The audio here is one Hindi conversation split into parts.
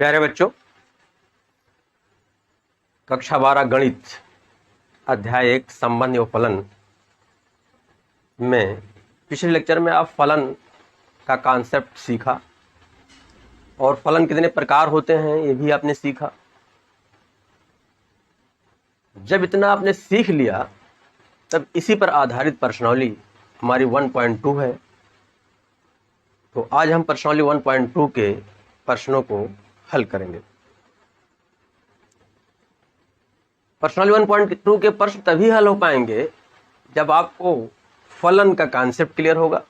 प्यारे बच्चों, कक्षा 12 गणित अध्याय 1 संबंध एवं फलन में पिछले लेक्चर में आप फलन का कॉन्सेप्ट सीखा और फलन कितने प्रकार होते हैं ये भी आपने सीखा। जब इतना आपने सीख लिया तब इसी पर आधारित प्रश्नावली हमारी 1.2 है। तो आज हम प्रश्नावली 1.2 के प्रश्नों को हल करेंगे। प्रश्नावली 1.2 के प्रश्न तभी हल हो पाएंगे जब आपको फलन का कॉन्सेप्ट क्लियर होगा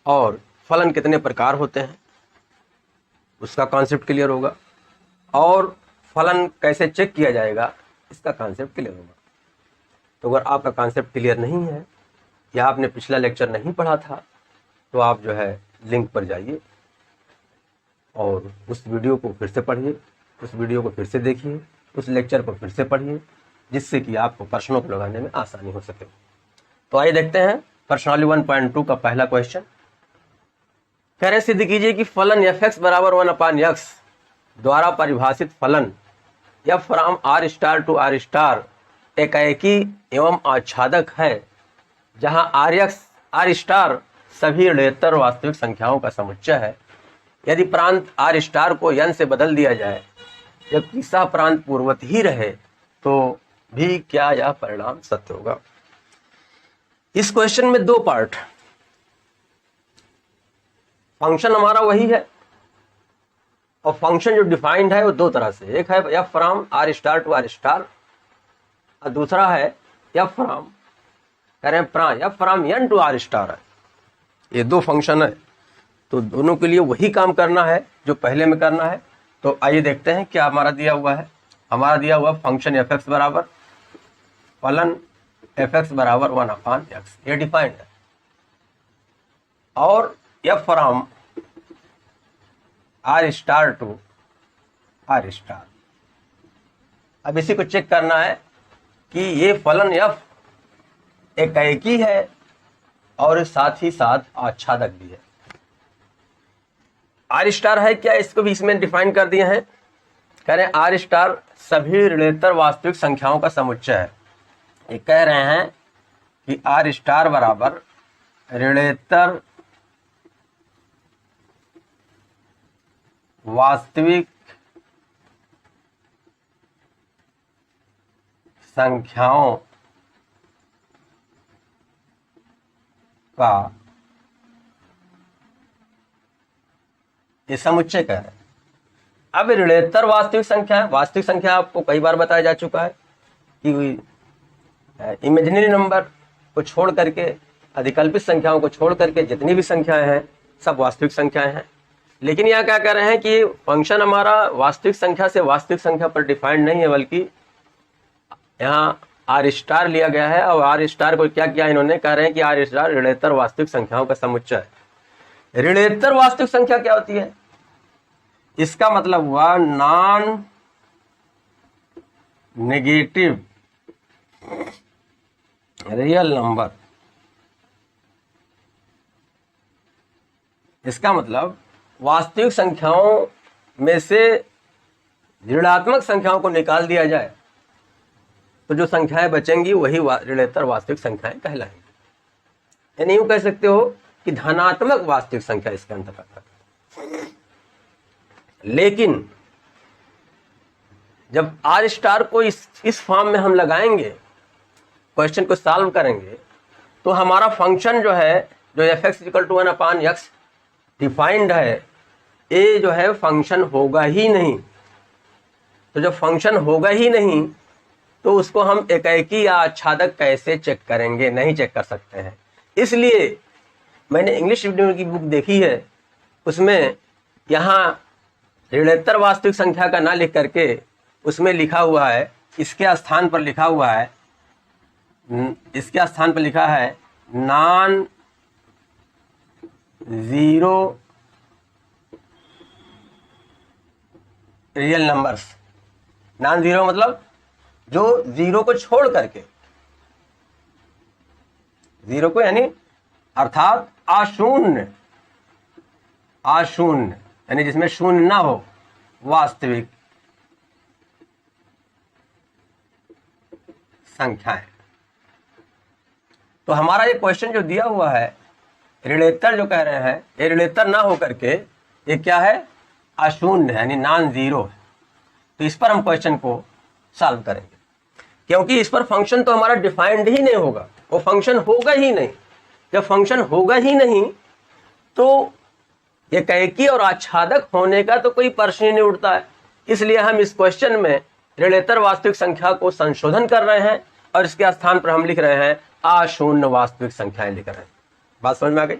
और फलन कितने प्रकार होते हैं उसका कॉन्सेप्ट क्लियर होगा और फलन कैसे चेक किया जाएगा इसका कॉन्सेप्ट क्लियर होगा। तो अगर आपका कॉन्सेप्ट क्लियर नहीं है या आपने पिछला लेक्चर नहीं पढ़ा था तो आप जो है लिंक पर जाइए और उस वीडियो को फिर से पढ़िए, उस वीडियो को फिर से देखिए, उस लेक्चर को फिर से पढ़िए, जिससे कि आपको प्रश्नों को लगाने में आसानी हो सके। तो आइए देखते हैं प्रश्नावली 1.2 का पहला क्वेश्चन। कह रहे सिद्ध कीजिए कि फलन f(x) बराबर 1/x द्वारा परिभाषित फलन f from r star to r star एकाएकी एवं आच्छादक है, जहां r स्टार सभी ऋणोत्तर वास्तविक संख्याओं का समुच्चय है। यदि प्रांत r स्टार को n से बदल दिया जाए जबकि सह प्रांत पूर्ववत ही रहे तो भी क्या यह परिणाम सत्य होगा। इस क्वेश्चन में दो पार्ट, फंक्शन हमारा वही है और फंक्शन जो डिफाइंड है वो दो तरह से, एक है f from r star to r star और दूसरा है f फ्रॉम कह रहे हैं f from n to r star है। ये दो फंक्शन है तो दोनों के लिए वही काम करना है जो पहले में करना है। तो आइए देखते हैं क्या हमारा दिया हुआ है। हमारा दिया हुआ फंक्शन f(x) बराबर फलन f(x) बराबर 1/x, ये डिफाइंड है, और f from r star to r star. अब इसी को चेक करना है कि ये फलन f एकाएकी है और साथ ही साथ आच्छादक भी है। r स्टार है क्या, इसको भी इसमें डिफाइन कर दिए हैं। कह रहे हैं r स्टार सभी ऋणोत्तर वास्तविक संख्याओं का समुच्चय है। ये कह रहे हैं कि r स्टार बराबर ऋणोत्तर वास्तविक संख्याओं का ये समुच्चय कह रहे हैं। अब ऋणोत्तर वास्तविक संख्या है, वास्तविक संख्या आपको कई बार बताया जा चुका है कि इमेजिनरी नंबर को छोड़ करके, अधिकल्पित संख्याओं को छोड़ करके जितनी भी संख्याएं हैं सब वास्तविक संख्याएं हैं। लेकिन यहाँ क्या कर रहे हैं कि फंक्शन हमारा वास्तविक संख्या से वास्तविक संख्या पर डिफाइंड नहीं है, बल्कि यहाँ r स्टार लिया गया है और r स्टार को क्या किया इन्होंने, कह रहे हैं कि r स्टार ऋणोत्तर वास्तविक संख्याओं का समुच्चय है। ऋणोत्तर वास्तविक संख्या क्या होती है, इसका मतलब हुआ नॉन नेगेटिव रियल नंबर। इसका मतलब वास्तविक संख्याओं में से ऋणात्मक संख्याओं को निकाल दिया जाए तो जो संख्याएं बचेंगी वही ऋणोत्तर वास्तविक संख्याएं कहलाएंगी। यानी यूं कह सकते हो कि धनात्मक वास्तविक संख्या इसके अंतर्गत है। लेकिन जब r स्टार को इस फॉर्म में हम लगाएंगे, क्वेश्चन को सॉल्व करेंगे, तो हमारा फंक्शन जो है जो f(x) = 1/x डिफाइंड है, ये जो है फंक्शन होगा ही नहीं। तो जब फंक्शन होगा ही नहीं तो उसको हम एकाएकी या आच्छादक कैसे चेक करेंगे, नहीं चेक कर सकते हैं। इसलिए मैंने इंग्लिश मीडियम की बुक देखी है, उसमें यहाँ ऋणोत्तर वास्तविक संख्या का ना लिख करके उसमें लिखा हुआ है, इसके स्थान पर लिखा हुआ है, इसके स्थान पर लिखा है non zero real numbers. Non zero मतलब जो जीरो को छोड़ करके, जीरो को यानी अर्थात अशून्य, अशून्य यानी जिसमें शून्य ना हो वास्तविक संख्याएं। तो हमारा ये क्वेश्चन जो दिया हुआ है, ऋणोत्तर जो कह रहे हैं, ये ऋणोत्तर ना हो करके ये क्या है, अशून्य यानी नॉन जीरो है। तो इस पर हम क्वेश्चन को सॉल्व करेंगे, क्योंकि इस पर फंक्शन तो हमारा डिफाइंड ही नहीं होगा, वो फंक्शन होगा ही नहीं। जब फंक्शन होगा ही नहीं तो एकाएकी और आच्छादक होने का तो कोई प्रश्न ही नहीं उठता है। इसलिए हम इस क्वेश्चन में ऋणोत्तर वास्तविक संख्या को संशोधन कर रहे हैं और इसके स्थान पर हम लिख रहे हैं अशून्य वास्तविक संख्याएं लिख रहे हैं। बात समझ में आ गई?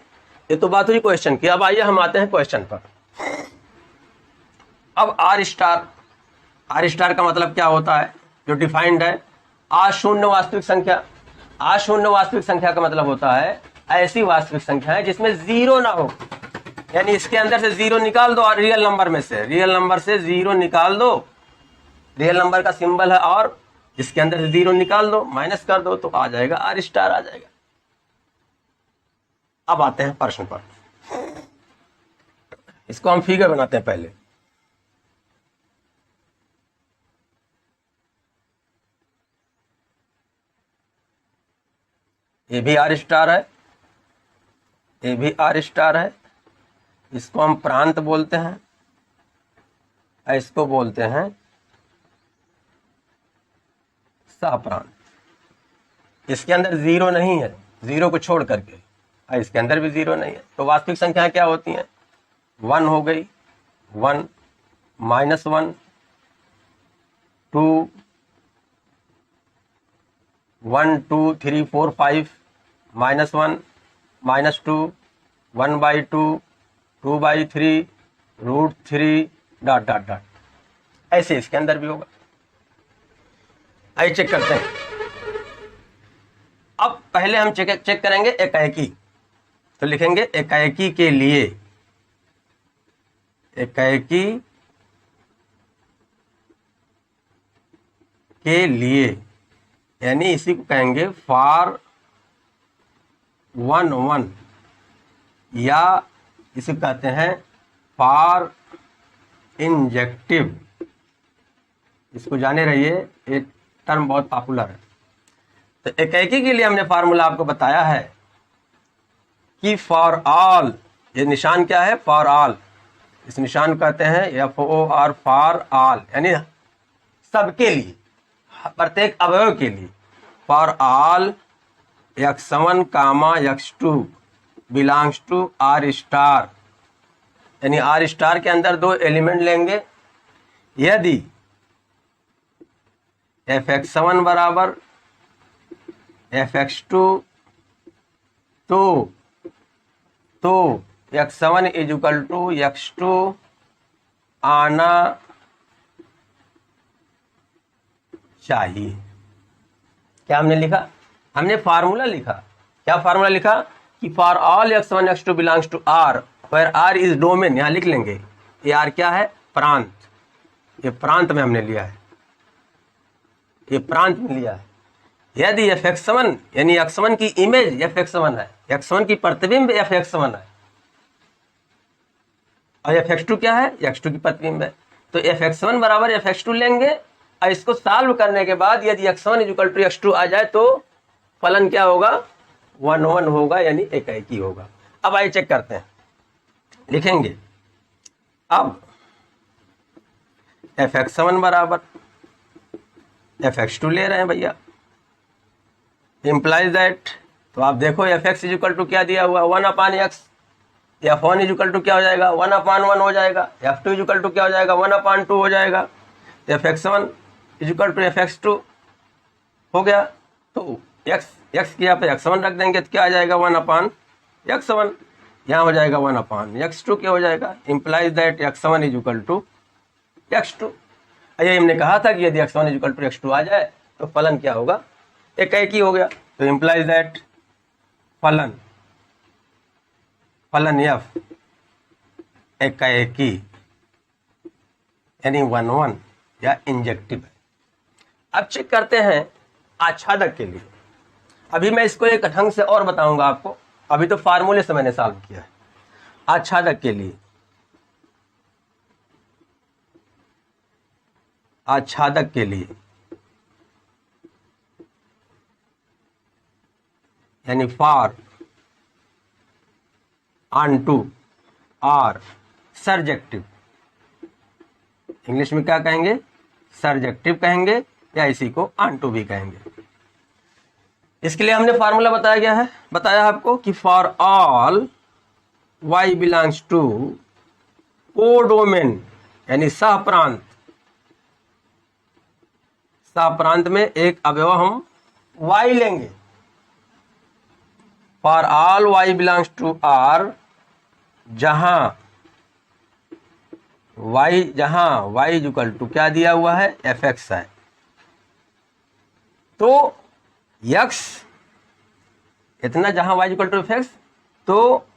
ये तो बात हुई क्वेश्चन की। अब आइए हम आते हैं क्वेश्चन पर। अब आर स्टार का मतलब क्या होता है, जो डिफाइंड है, अशून्य वास्तविक संख्या। अशून्य वास्तविक संख्या का मतलब होता है ऐसी वास्तविक संख्या है जिसमें जीरो ना हो, यानी इसके अंदर से जीरो निकाल दो, रियल नंबर में से, रियल नंबर से जीरो निकाल दो, रियल नंबर का सिंबल है और इसके अंदर से जीरो निकाल दो, माइनस कर दो, तो आ जाएगा आर स्टार आ जाएगा। अब आते हैं प्रश्न पर। इसको हम फिगर बनाते हैं पहले। ये भी आर स्टार है, ये भी आर स्टार है। इसको हम प्रांत बोलते हैं, इसको बोलते हैं सप्रांत। इसके अंदर जीरो नहीं है, जीरो को छोड़ करके, इसके अंदर भी जीरो नहीं है। तो वास्तविक संख्याएं क्या होती हैं, 1 हो गई, 1 -1 2 1 2 3 4 5 -1 -2 1/2 2/3 √3 ... ऐसे इसके अंदर भी होगा। आइए चेक करते हैं। अब पहले हम चेक करेंगे एकाएकी। तो लिखेंगे एकाएकी के लिए, एकाएकी के लिए यानी इसी को कहेंगे फॉर 1 1, या इसे कहते हैं फॉर इंजेक्टिव। इसको जाने रहिए, ये टर्म बहुत पॉपुलर है। तो एकाएकी के लिए हमने फार्मूला आपको बताया है कि फॉर ऑल, ये निशान क्या है, फॉर ऑल, इस निशान कहते हैं FOR, फॉर ऑल, यानी सबके लिए, प्रत्येक अवयव के लिए। For all x1, x2 belongs to R star, यानी आर स्टार के अंदर दो एलिमेंट लेंगे। यदि fx1 बराबर fx2 तो x1 = x2 आना चाहिए। क्या हमने लिखा, हमने फार्मूला लिखा। क्या फार्मूला लिखा कि for all x1 x2 belongs to R, where R is domain. यहां लिख लेंगे ये आर क्या है, प्रांत। ये प्रांत में हमने लिया है, ये प्रांत में लिया है। यदि fx1 यानी x1 की इमेज fx1 है, x1 की प्रतिबिंब fx1 है, और fx2 क्या है, x2 की प्रतिबिंब है। तो fx1 बराबर fx2 लेंगे और इसको सॉल्व करने के बाद यदि x1 = x2 आ जाए तो फलन क्या होगा, 1 1 होगा, यानी एकाएकी होगा। अब आइए चेक करते हैं, लिखेंगे अब fx1 बराबर fx2 ले रहे हैं भैया, इम्प्लाइज दैट। तो आप देखो fx = क्या दिया हुआ, 1/x, f1 = क्या हो जाएगा, 1/1 हो जाएगा, f2 = क्या हो जाएगा, 1/2 हो जाएगा। तो fx1 = fx2 हो गया। तो x की यहाँ पे x1 रख देंगे तो क्या आ जाएगा, 1/x1, यहाँ हो जाएगा 1/x2 क्या हो जाएगा, इम्प्लाइज दैट x1 = x2। ये हमने कहा था कि यदि x1 = x2 आ जाए तो फलन क्या होगा, एकाएकी हो गया। तो इम्प्लाइज दैट फलन f एकाएकी यानी 1 1 या इंजेक्टिव है। अब चेक करते हैं आच्छादक के लिए। अभी मैं इसको एक ढंग से और बताऊंगा आपको, अभी तो फार्मूले से मैंने सॉल्व किया है। आच्छादक के लिए आच्छादक के लिए, यानी फॉर, ऑनटू और सर्जेक्टिव। इंग्लिश में क्या कहेंगे? सर्जेक्टिव कहेंगे या इसी को ऑनटू भी कहेंगे। इसके लिए हमने फॉर्मूला बताया आपको कि for all y belongs to codomain, यानी सहप्रांत में एक अवयव हम y लेंगे। For all y belongs to R, जहां y इक्वल टू क्या दिया हुआ है? fx है। तो x इतना जहां y इक्वल टू fx, तो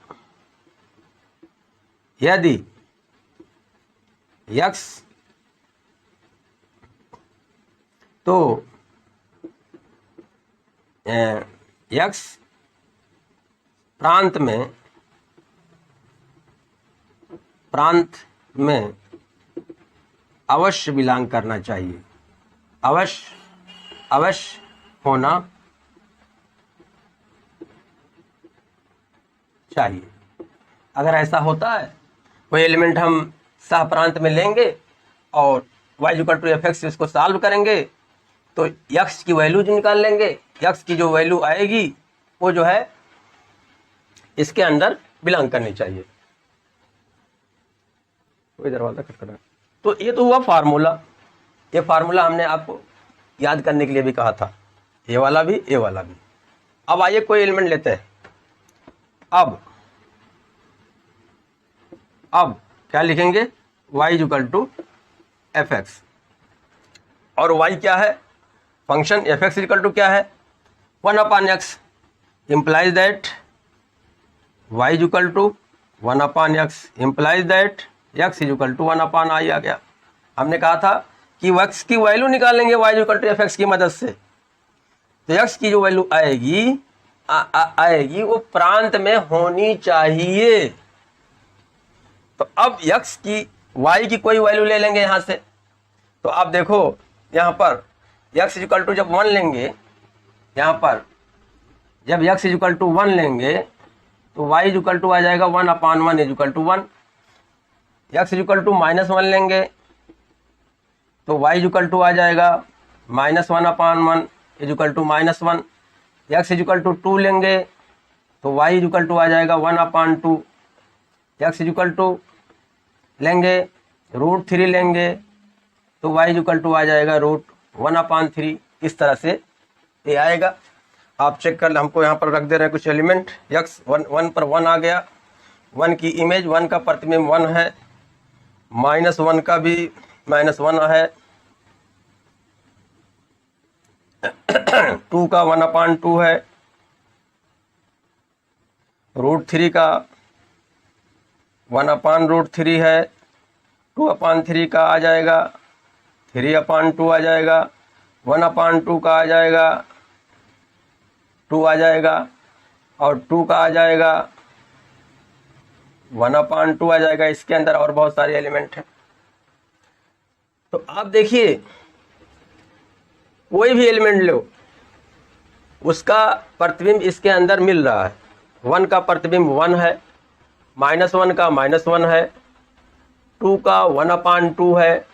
यदि x तो x प्रांत में अवश्य बिलोंग करना चाहिए, अवश्य होना चाहिए। अगर ऐसा होता है, कोई एलिमेंट हम सह प्रांत में लेंगे और y इक्वल टू fx से इसको सॉल्व करेंगे, तो x की वैल्यू जो निकाल लेंगे, x की जो वैल्यू आएगी वो जो है इसके अंदर बिलोंग करनी चाहिए। कोई दरवाजा खटखटा। तो ये तो हुआ फार्मूला। ये फार्मूला हमने आपको याद करने के लिए भी कहा था, ये वाला भी, ये वाला भी। अब आइए कोई एलिमेंट लेते हैं। अब क्या लिखेंगे? y इक्वल टू fx, और y क्या है? फंक्शन fx इक्वल टू क्या है? 1/x, implies that y equal to 1/x, implies that x equal to 1/i आ गया। हमने कहा था कि x की वैल्यू निकालेंगे y इक्वल टू fx की मदद से, तो x की जो वैल्यू आएगी वो प्रांत में होनी चाहिए। तो अब x की y की कोई वैल्यू ले लेंगे यहां से। तो आप देखो यहां पर x इक्वल टू जब 1 लेंगे, यहां पर जब x इक्वल टू 1 लेंगे तो y इक्वल टू आ जाएगा 1/1 equal to 1। x equal to -1 लेंगे तो y इक्वल टू आ जाएगा -1/1 equal to -1। x equal to 2 लेंगे तो y इक्वल टू आ जाएगा 1/2। x इक्वल टू लेंगे √3 लेंगे तो y इक्वल टू आ जाएगा √1/3। इस तरह से ये आएगा। आप चेक कर, हमको यहाँ पर रख दे रहे हैं कुछ एलिमेंट। x 1 पर 1 आ गया, 1 की इमेज, 1 का प्रतिबिंब 1 है, -1 का भी -1 है, 2 का 1/2 है, √3 का 1/√3 है, 2/3 का आ जाएगा, 3/2 आ जाएगा, 1/2 का आ जाएगा, 2 आ जाएगा, और 2 का आ जाएगा, 1/2 आ जाएगा। इसके अंदर और बहुत सारे एलिमेंट हैं। तो आप देखिए, कोई भी एलिमेंट लो, उसका प्रतिबिंब इसके अंदर मिल रहा है। 1 का प्रतिबिंब 1 है, -1 का -1 है, 2 का 1/2 है,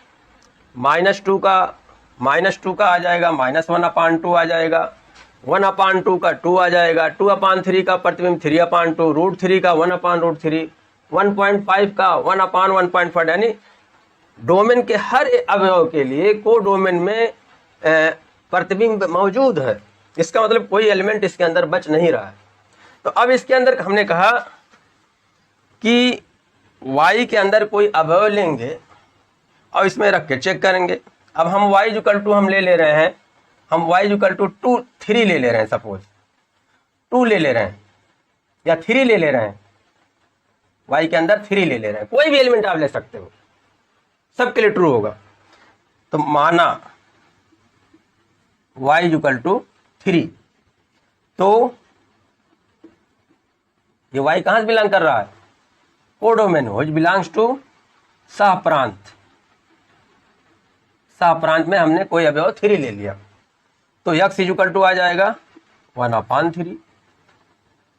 -2 का आ जाएगा, -1/2 आ जाएगा, 1/2 का 2 आ जाएगा, 2/3 का प्रतिबिंब 3/2, √3 का 1/√3, 1.5 का 1/1.5। यानी डोमेन के हर अवयव के लिए को डोमेन में प्रतिबिंब मौजूद है। इसका मतलब कोई एलिमेंट इसके अंदर बच नहीं रहा है। तो अब इसके अंदर हमने कहा कि y के अंदर कोई अवयव लेंगे और इसमें रख के चेक करेंगे। अब हम y इक्वल टू हम ले रहे हैं, हम y इक्वल टू 2 3 ले रहे हैं, सपोज 2 ले रहे हैं या 3 ले रहे हैं, y के अंदर 3 ले रहे हैं। कोई भी एलिमेंट आप ले सकते हो, सबके लिए ट्रू होगा। तो माना y इक्वल टू 3, तो ये y कहां से बिलोंग कर रहा है? कोडोमेन, व्हिच बिलोंग्स टू सह प्रांत। सह प्रांत में हमने कोई अवयव 3 ले लिया, तो x इक्वल टू आ जाएगा 1/3।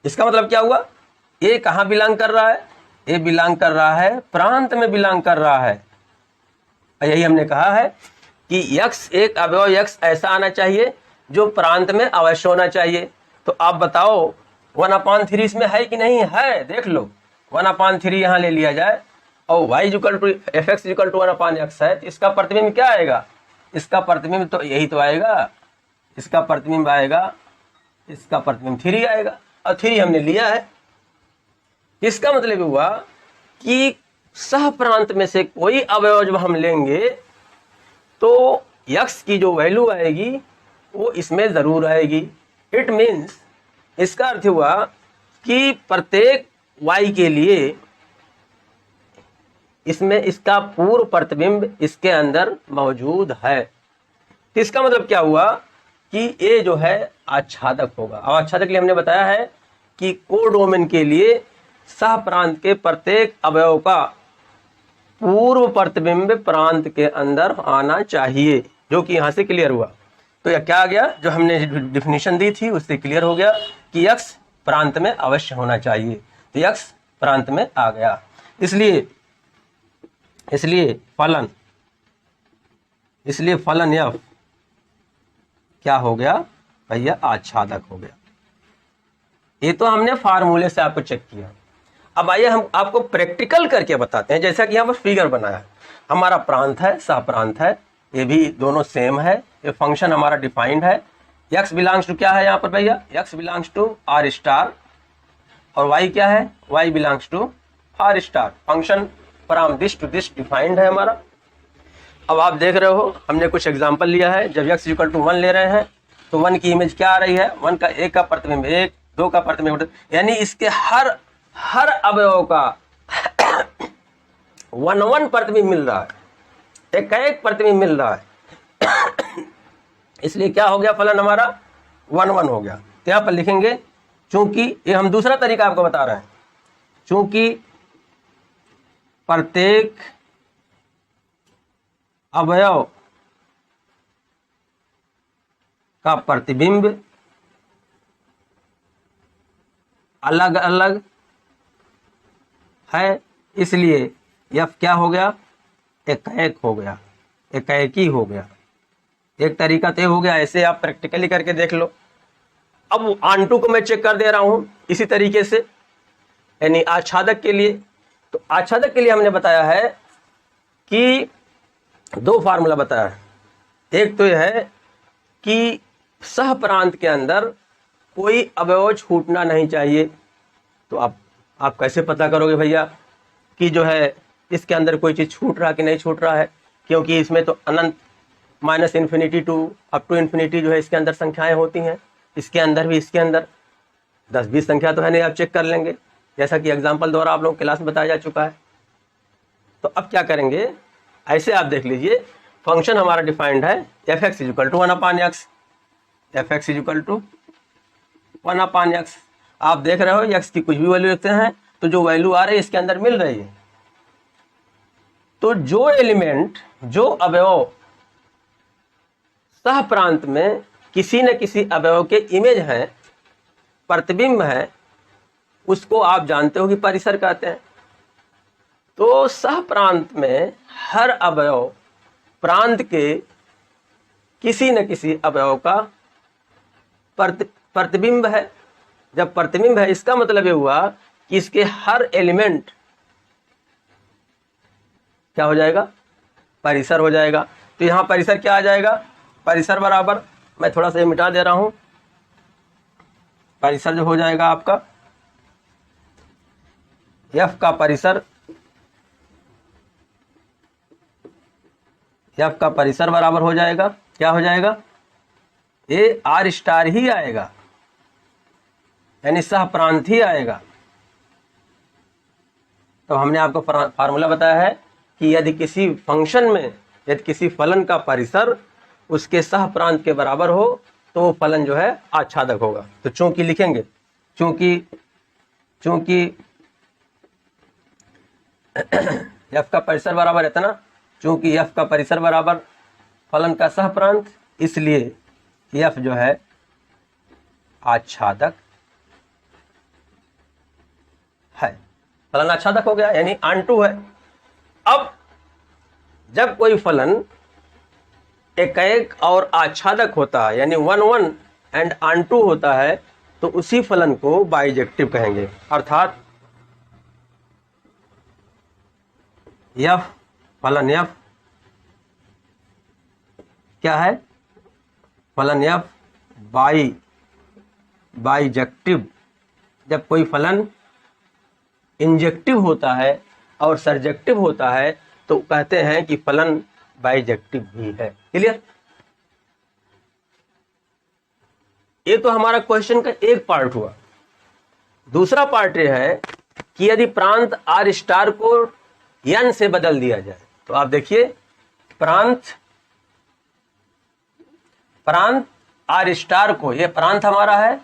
इसका मतलब क्या हुआ, ए कहाँ बिलोंग कर रहा है, ए बिलोंग कर रहा है प्रांत में बिलोंग कर रहा है। यही हमने कहा है कि x एक अवयव x ऐसा आना चाहिए जो प्रांत में अवश्य होना चाहिए। तो आप बताओ 1/3 इसमें है कि नहीं है, देख लो 1/3 यहाँ ले लिया जाए और y equal to fx equal to 1/x है, तो इसका प्रतिबिंब क्या आएगा, इसका प्रतिबिंब तो यही तो आएगा, इसका प्रतिबिंब आएगा, इसका प्रतिबिंब 3 आएगा, और 3 हमने लिया है। इसका मतलब हुआ कि सह प्रांत में से कोई अवयव जब हम लेंगे तो x की जो वैल्यू आएगी वो इसमें जरूर आएगी। इट मीन्स, इसका अर्थ हुआ कि प्रत्येक y के लिए इसमें इसका पूर्व प्रतिबिंब इसके अंदर मौजूद है। तो इसका मतलब क्या हुआ कि a जो है आच्छादक होगा। अब आच्छादक के लिए हमने बताया है कि कोडोमेन के लिए सह प्रांत के प्रत्येक अवयव का पूर्व प्रतिबिंब प्रांत के अंदर आना चाहिए, जो कि यहां से क्लियर हुआ। तो यह क्या आ गया, जो हमने डिफिनीशन दी थी उससे क्लियर हो गया कि x प्रांत में अवश्य होना चाहिए, तो x प्रांत में आ गया। इसलिए फलन f क्या हो गया भैया, आच्छादक हो गया। ये तो हमने फार्मूले से आपको चेक किया। अब आइए हम आपको प्रैक्टिकल करके बताते हैं। जैसा कि यहाँ पर फिगर बनाया है, हमारा प्रांत है, सह प्रांत है, ये भी दोनों सेम है, ये फंक्शन हमारा डिफाइंड है। x बिलोंग्स टू क्या है यहाँ पर भैया, x belongs to r star, और y क्या है, y belongs to r star. Function from this to this defined है हमारा। अब आप देख रहे हो हमने कुछ एग्जाम्पल लिया है। जब x इक्वल टू 1 ले रहे हैं तो 1 की इमेज क्या आ रही है, 1 का 1 का प्रतिबिंब 1, 2 का प्रतिबिंब, यानी इसके हर अवयव का 1 प्रतिबिंब मिल रहा है, एक प्रतिबिंब मिल रहा है। इसलिए क्या हो गया, फलन हमारा 1 हो गया। तो यहाँ पर लिखेंगे, चूंकि ये हम दूसरा तरीका आपको बता रहे हैं, चूंकि प्रत्येक अवयव का प्रतिबिंब अलग अलग है, इसलिए f क्या हो गया, एक हो गया, एकाएकी हो गया। एक तरीका तो हो गया, ऐसे आप प्रैक्टिकली करके देख लो। अब आंटू को मैं चेक कर दे रहा हूं इसी तरीके से, यानी आच्छादक के लिए। तो आच्छादक के लिए हमने बताया है कि 2 फार्मूला बताया है। एक तो यह है कि सह प्रांत के अंदर कोई अवयव छूटना नहीं चाहिए। तो आप कैसे पता करोगे भैया कि जो है इसके अंदर कोई चीज़ छूट रहा कि नहीं छूट रहा है, क्योंकि इसमें तो अनंत -infinity to up to infinity जो है इसके अंदर संख्याएं होती हैं। इसके अंदर भी, इसके अंदर 10-20 संख्या तो है नहीं, आप चेक कर लेंगे, जैसा कि एग्जाम्पल द्वारा आप लोगों क्लास में बताया जा चुका है। तो अब क्या करेंगे, ऐसे आप देख लीजिए, फंक्शन हमारा डिफाइंड है fx equal to 1/x, fx equal to 1/x। आप देख रहे हो x की कुछ भी वैल्यू रखते हैं तो जो वैल्यू आ रही है इसके अंदर मिल रही है। तो जो एलिमेंट, जो अवयव सह प्रांत में किसी न किसी अवयव के इमेज है, प्रतिबिंब है, उसको आप जानते हो कि परिसर कहते हैं। तो सह प्रांत में हर अवयव प्रांत के किसी न किसी अवयव का प्रतिबिंब है। जब प्रतिबिंब है, इसका मतलब ये हुआ कि इसके हर एलिमेंट क्या हो जाएगा, परिसर हो जाएगा। तो यहां परिसर क्या आ जाएगा, परिसर बराबर, मैं थोड़ा सा मिटा दे रहा हूं, परिसर जो हो जाएगा आपका f का परिसर, f का परिसर बराबर हो जाएगा, क्या हो जाएगा, ये r स्टार ही आएगा, यानी सह प्रांत ही आएगा। तो हमने आपको फार्मूला बताया है कि यदि किसी फंक्शन में, यदि किसी फलन का परिसर उसके सह प्रांत के बराबर हो तो वो फलन जो है आच्छादक होगा। तो चूंकि लिखेंगे, चूंकि f का परिसर बराबर है ना, चूंकि f का परिसर बराबर फलन का सह प्रांत, इसलिए F जो है आच्छादक है। फलन आच्छादक हो गया यानी ऑन टू है। अब जब कोई फलन एक और आच्छादक होता है यानी 1 एंड ऑन टू होता है तो उसी फलन को बाइजेक्टिव कहेंगे। अर्थात F फलन F क्या है? फलन F बाइजेक्टिव। जब कोई फलन इंजेक्टिव होता है और सर्जेक्टिव होता है तो कहते हैं कि फलन बाइजेक्टिव भी है। क्लियर? ये तो हमारा क्वेश्चन का एक पार्ट हुआ। दूसरा पार्ट ये है कि यदि प्रांत आर स्टार को n से बदल दिया जाए तो आप देखिए प्रांत आर स्टार को, ये प्रांत हमारा है,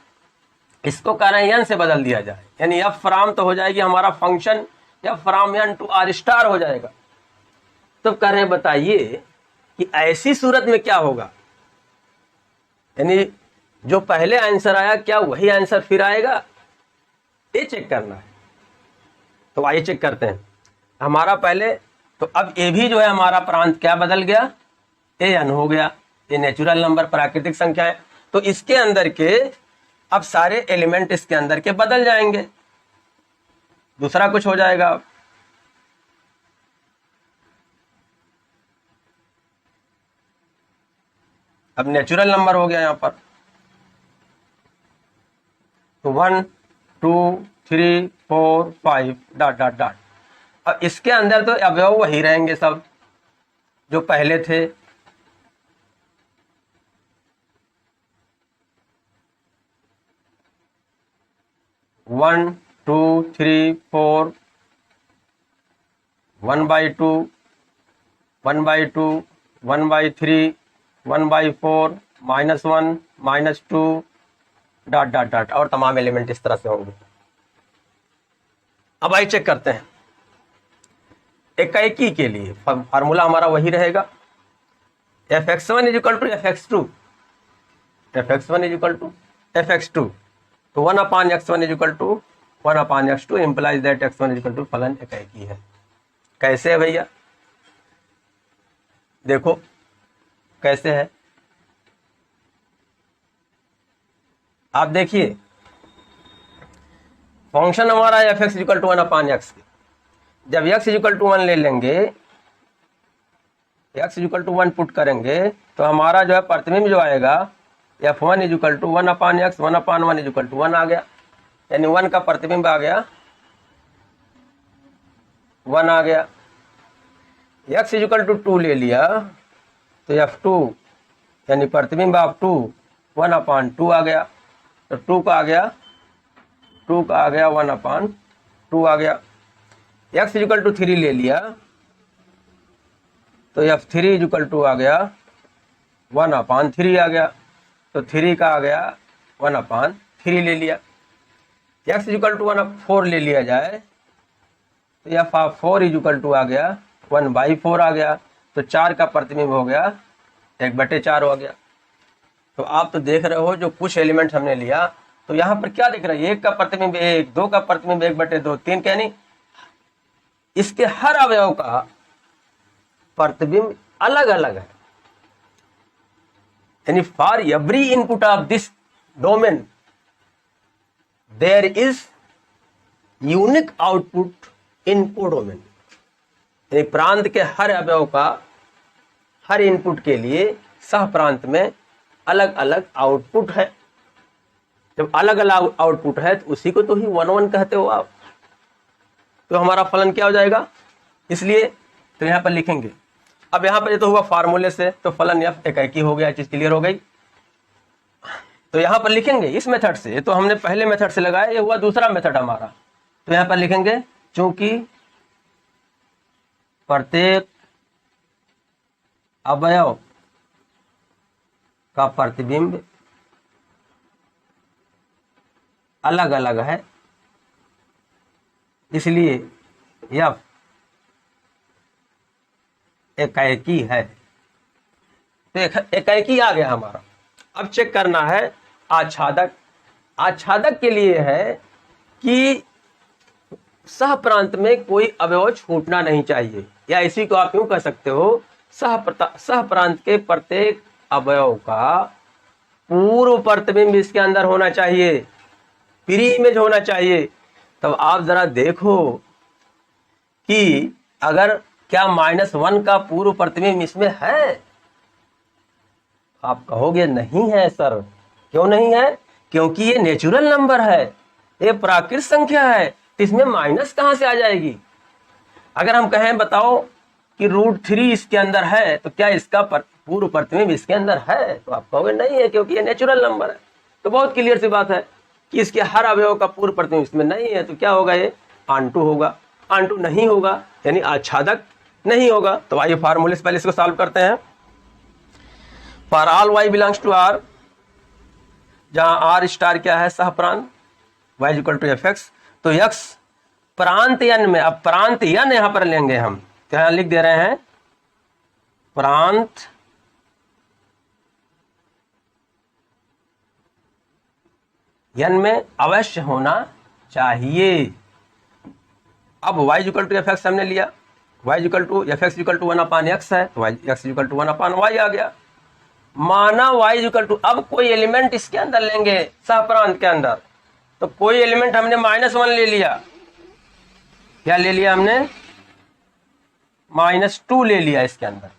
इसको कह रहे हैं n से बदल दिया जाए यानी f फ्राम तो हो जाएगी हमारा function f from n to R star हो जाएगा। तब कह रहे हैं बताइए कि ऐसी सूरत में क्या होगा, यानी जो पहले आंसर आया क्या वही आंसर फिर आएगा, ये चेक करना है। तो आइए चेक करते हैं। हमारा पहले तो अब ये भी जो है हमारा प्रांत क्या बदल गया, an हो गया। ये नेचुरल नंबर प्राकृतिक संख्या है तो इसके अंदर के अब सारे एलिमेंट इसके अंदर के बदल जाएंगे, दूसरा कुछ हो जाएगा। अब नेचुरल नंबर हो गया यहां पर तो 1 2 3 4 5 डॉट डॉट डॉट। अब इसके अंदर तो अवयव वही रहेंगे सब जो पहले थे। One two three four 1/2 1/2 1/3 1/4 -1 -2 dot dot dot और तमाम एलिमेंट इस तरह से होंगे। अब आइए चेक करते हैं। एकाएकी के लिए फार्मूला हमारा वही रहेगा fx1 = fx2 fx1 = fx2 तो 1/x1 = 1/x2 implies that x1 = फलन एकाएकी है। कैसे है भैया? देखो कैसे है, आप देखिए फंक्शन हमारा fx = 1/x। जब x = 1 ले लेंगे, x = 1 पुट करेंगे तो हमारा जो है प्रतिबिंब जो आएगा f1 = 1/x 1/1 = 1 आ गया, यानी 1 का प्रतिबिंब आ गया 1 आ गया। x = 2 ले लिया तो f2 यानी प्रतिबिंब ऑफ 2 1/2 आ गया, तो 2 का आ गया 1/2 आ गया। x = 3 ले लिया तो f3 = आ गया 1/3 आ गया, तो 3 का आ गया 1/3 ले लिया। x = 4 ले लिया जाए तो f4 आ गया 1/4 आ गया, तो 4 का प्रतिबिंब हो गया 1/4 हो गया। तो आप तो देख रहे हो जो कुछ एलिमेंट हमने लिया तो यहाँ पर क्या दिख रहा है, 1 का प्रतिबिंब 1, 2 का प्रतिबिंब 1/2, 3 का, यानी इसके हर अवयव का प्रतिबिंब अलग अलग है। यानी for every input of this domain there is unique output in codomain. यानी प्रांत के हर अवयव का हर इनपुट के लिए सह प्रांत में अलग अलग आउटपुट है। जब अलग अलग आउटपुट है तो उसी को तो ही 1/1 कहते हो आप। तो हमारा फलन क्या हो जाएगा, इसलिए तो यहां पर लिखेंगे। अब यहां पर ये तो हुआ फार्मूले से, तो फलन f एकाएकी हो गया, चीज क्लियर हो गई। तो यहां पर लिखेंगे इस मेथड से, ये तो हमने पहले मेथड से लगाया, ये हुआ दूसरा मेथड हमारा। तो यहां पर लिखेंगे चूंकि प्रत्येक अवयव का प्रतिबिंब अलग अलग है, इसलिए f एकाएकी है। तो एक ही आ गया हमारा। अब चेक करना है आच्छादक। आच्छादक के लिए है कि सह प्रांत में कोई अवयव छूटना नहीं चाहिए, या इसी को आप यूं कह सकते हो, सह प्रांत के प्रत्येक अवयव का पूर्व प्रतिबिंब इसके अंदर होना चाहिए, प्री इमेज होना चाहिए। तब आप जरा देखो कि अगर क्या -1 का पूर्व प्रतिबिंब इसमें है? आप कहोगे नहीं है सर। क्यों नहीं है? क्योंकि ये नेचुरल नंबर है, ये प्राकृत संख्या है, तो इसमें माइनस कहां से आ जाएगी? अगर हम कहें बताओ कि √3 इसके अंदर है, तो क्या इसका पूर्व प्रतिबिंब इसके अंदर है? तो आप कहोगे नहीं है, क्योंकि ये नेचुरल नंबर है। तो बहुत क्लियर सी बात है कि इसके हर अवयव का पूर्व प्रतिबिंब इसमें नहीं है, तो क्या होगा? ये आंटू होगा। आंटू नहीं होगा यानी आच्छादक नहीं होगा। तो आइए फार्मूले से पहले इसको सॉल्व करते हैं। For all y belongs to r, जहां r स्टार क्या है? सह प्रांत, y इक्वल टू fx। तो x प्रांत n में, अब प्रांत n यहां पर लेंगे हम, तो यहां लिख दे रहे हैं प्रांत n में अवश्य होना चाहिए। अब y इक्वल टू fx हमने लिया, y equal to fx equal to 1/x है, तो x इक्वल टू 1/y आ गया। माना y इक्वल टू, अब कोई एलिमेंट इसके अंदर लेंगे सह प्रांत के अंदर, तो कोई एलिमेंट हमने -1 ले लिया। क्या ले लिया हमने? -2 ले लिया इसके अंदर,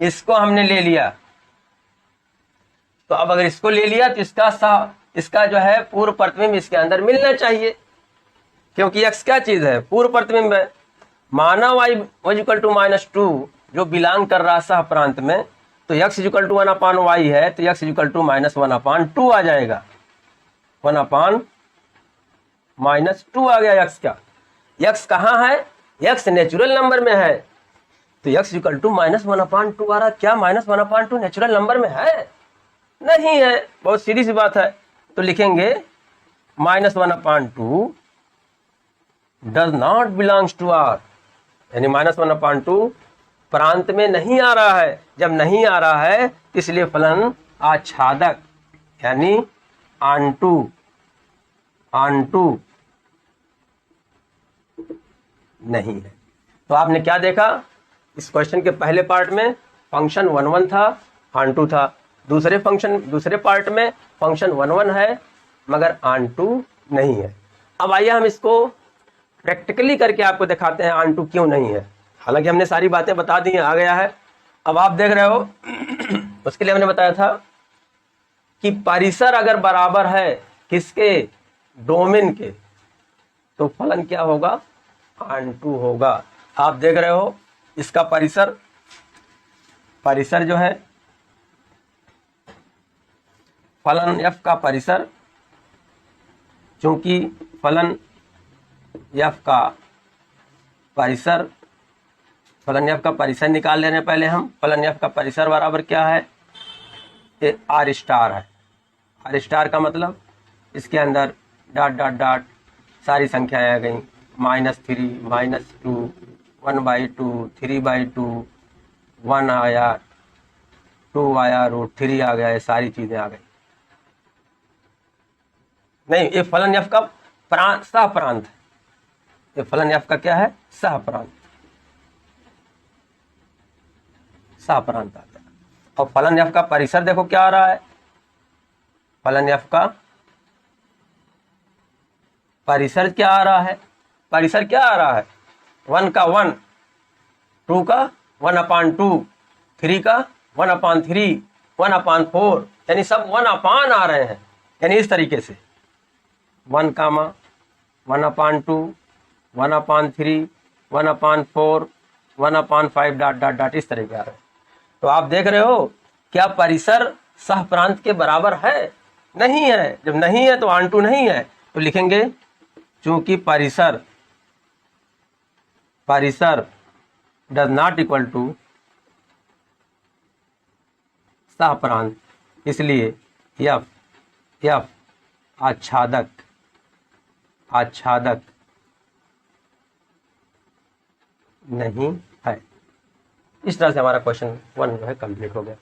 इसको हमने ले लिया। तो अब अगर इसको ले लिया तो इसका जो है पूर्व प्रतिबिंब इसके अंदर मिलना चाहिए, क्योंकि x क्या चीज है? पूर्व प्रतिबिंब है। माना y इक्वल टू -2 जो बिलोंग कर रहा सह प्रांत में, तो x इक्वल टू 1/y है, तो x इक्वल टू -1/2 आ जाएगा। 1/-2 आ गया x का। x कहाँ है? x नेचुरल नंबर में है, तो x इक्वल टू -1/2 आ रहा। क्या -1/2 नेचुरल नंबर में है? नहीं है। बहुत सीधी सी बात है। तो लिखेंगे -1/2 does not belongs to r, यानी -1/2 प्रांत में नहीं आ रहा है। जब नहीं आ रहा है इसलिए फलन आच्छादक यानी आंटू नहीं है। तो आपने क्या देखा? इस क्वेश्चन के पहले पार्ट में फंक्शन 1 था, आंटू था। दूसरे पार्ट में फंक्शन 1 है मगर आंटू नहीं है। अब आइए हम इसको प्रैक्टिकली करके आपको दिखाते हैं आंटू क्यों नहीं है। हालांकि हमने सारी बातें बता दी हैं, आ गया है। अब आप देख रहे हो उसके लिए हमने बताया था कि परिसर अगर बराबर है किसके? डोमेन के, तो फलन क्या होगा? आंटू होगा। आप देख रहे हो इसका परिसर जो है, फलन f का परिसर, चूंकि फलन f का परिसर निकाल ले रहे हैं पहले हम। फलन f का परिसर बराबर क्या है? ये r स्टार है। r स्टार का मतलब इसके अंदर डॉट डॉट डॉट सारी संख्याएं आ गई, -3, -2, 1/2, 3/2, 1 आया, 2 आया, √3 आ गया, ये सारी चीजें आ गई। नहीं, ये फलन f का सह प्रांत है। ये फलन f का क्या है? सह प्रांत आ गया। और फलन f का परिसर देखो क्या आ रहा है? फलन f का परिसर क्या आ रहा है? 1 का 1, 2 का 1/2, 3 का 1/3, 1/4, यानी सब 1/, आ रहे हैं। यानी इस तरीके से 1, 1/2, 1/3, 1/4, 1/5 डॉट डॉट डॉट इस तरह के आ रहे हैं। तो आप देख रहे हो क्या परिसर सह प्रांत के बराबर है? नहीं है। जब नहीं है तो आंटू नहीं है। तो लिखेंगे चूंकि परिसर डज नॉट इक्वल टू सह प्रांत, इसलिए f आच्छादक नहीं है। इस तरह से हमारा क्वेश्चन 1 जो है कंप्लीट हो गया।